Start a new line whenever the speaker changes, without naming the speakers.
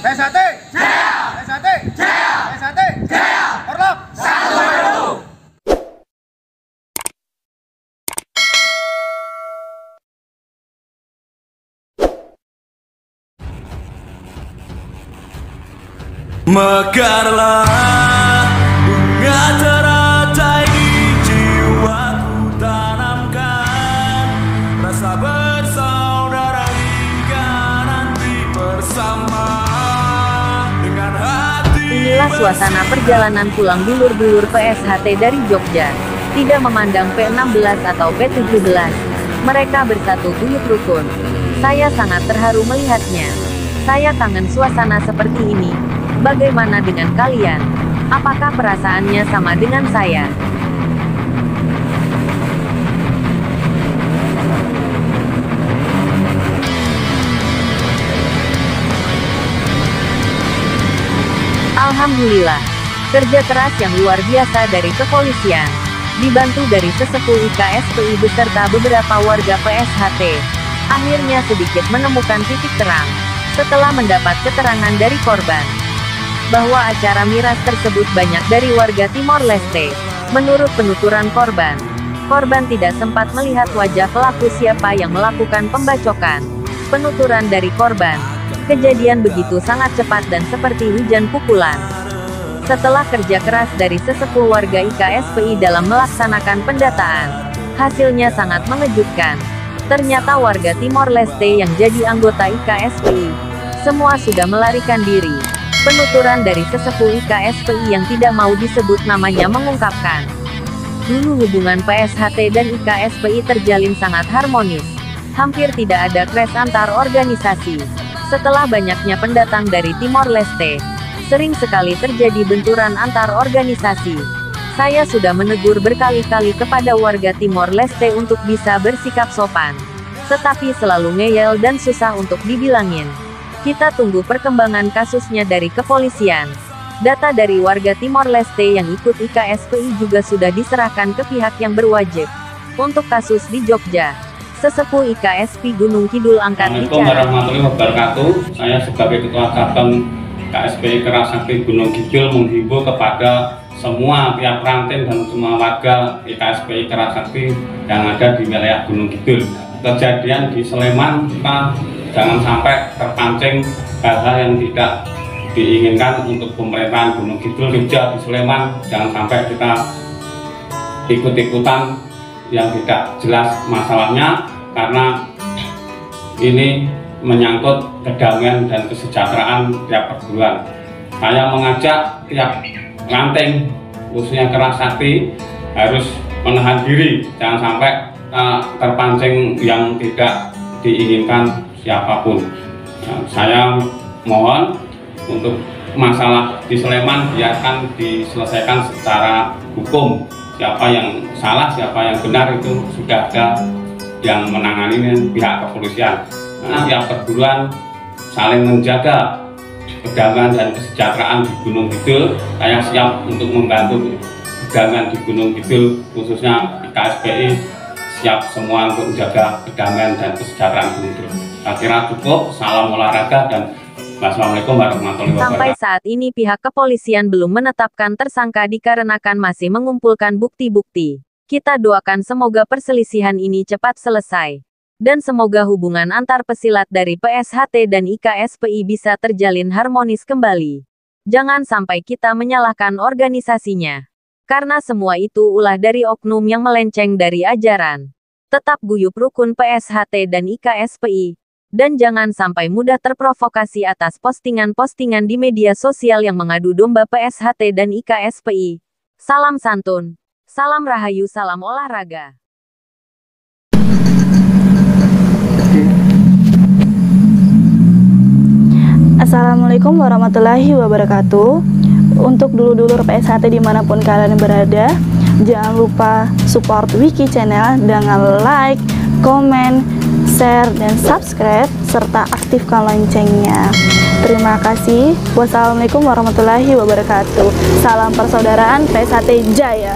PSHT Jaya! PSHT Jaya! PSHT Jaya! Orlop 1
Mekarlah bunga teratai di jiwaku, tanamkan rasa bersaudara hingga nanti bersama dengan hati.
Inilah suasana perjalanan pulang dulur-dulur PSHT dari Jogja. Tidak memandang P16 atau P17, mereka bersatu guyup rukun. Saya sangat terharu melihatnya. Saya kangen suasana seperti ini. Bagaimana dengan kalian? Apakah perasaannya sama dengan saya? Alhamdulillah, kerja keras yang luar biasa dari kepolisian, dibantu dari sesepuh IKSPI beserta beberapa warga PSHT, akhirnya sedikit menemukan titik terang, setelah mendapat keterangan dari korban bahwa acara miras tersebut banyak dari warga Timor Leste. Menurut penuturan korban tidak sempat melihat wajah pelaku siapa yang melakukan pembacokan. Penuturan dari korban, kejadian begitu sangat cepat dan seperti hujan pukulan. Setelah kerja keras dari sesepuh warga IKSPI dalam melaksanakan pendataan, hasilnya sangat mengejutkan. Ternyata warga Timor Leste yang jadi anggota IKSPI, semua sudah melarikan diri. Penuturan dari sesepuh IKSPI yang tidak mau disebut namanya mengungkapkan, dulu hubungan PSHT dan IKSPI terjalin sangat harmonis. Hampir tidak ada clash antar organisasi. Setelah banyaknya pendatang dari Timor Leste, sering sekali terjadi benturan antar organisasi. Saya sudah menegur berkali-kali kepada warga Timor Leste untuk bisa bersikap sopan, tetapi selalu ngeyel dan susah untuk dibilangin. Kita tunggu perkembangan kasusnya dari kepolisian. Data dari warga Timor Leste yang ikut IKSPI juga sudah diserahkan ke pihak yang berwajib. Untuk kasus di Jogja, sesepuh IKSP Gunung Kidul angkat bicara.
Assalamualaikum warahmatullahi wabarakatuh. Saya sebagai Ketua Cabang KSPI Kerasakti Gunung Kidul menghimbau kepada semua pihak ranting dan semua warga IKSPI Kerasakti yang ada di wilayah Gunung Kidul. Kejadian di Sleman, kita jangan sampai terpancing hal-hal yang tidak diinginkan untuk pemerintahan Gunung Kidul, Jogja, di Sleman. Jangan sampai kita ikut-ikutan yang tidak jelas masalahnya, karena ini menyangkut kedamaian dan kesejahteraan tiap perguruan. Saya mengajak tiap ranting, khususnya Kerasakti, harus menahan diri, jangan sampai terpancing yang tidak diinginkan siapapun. Saya mohon untuk masalah di Sleman biarkan diselesaikan secara hukum. Siapa yang salah, siapa yang benar itu sudah ada yang menangani pihak kepolisian. Tiap perguruan saling menjaga kedamaian dan kesejahteraan di Gunung Kidul. Saya siap untuk membantu kedamaian di Gunung Kidul, khususnya IKSPI siap semua untuk menjaga kedamaian dan kesejahteraan Gunung Kidul. Saya kira cukup. Salam olahraga dan wassalamualaikum warahmatullahi wabarakatuh.
Sampai saat ini pihak kepolisian belum menetapkan tersangka dikarenakan masih mengumpulkan bukti-bukti. Kita doakan semoga perselisihan ini cepat selesai. Dan semoga hubungan antar pesilat dari PSHT dan IKSPI bisa terjalin harmonis kembali. Jangan sampai kita menyalahkan organisasinya. Karena semua itu ulah dari oknum yang melenceng dari ajaran. Tetap guyup rukun PSHT dan IKSPI. Dan jangan sampai mudah terprovokasi atas postingan-postingan di media sosial yang mengadu domba PSHT dan IKSPI. Salam santun, salam rahayu, salam olahraga.
Assalamualaikum warahmatullahi wabarakatuh. Untuk dulur-dulur PSHT dimanapun kalian berada, jangan lupa support Wiki Channel dengan like, komen, share, dan subscribe, serta aktifkan loncengnya. Terima kasih. Wassalamualaikum warahmatullahi wabarakatuh. Salam persaudaraan PSHT Jaya.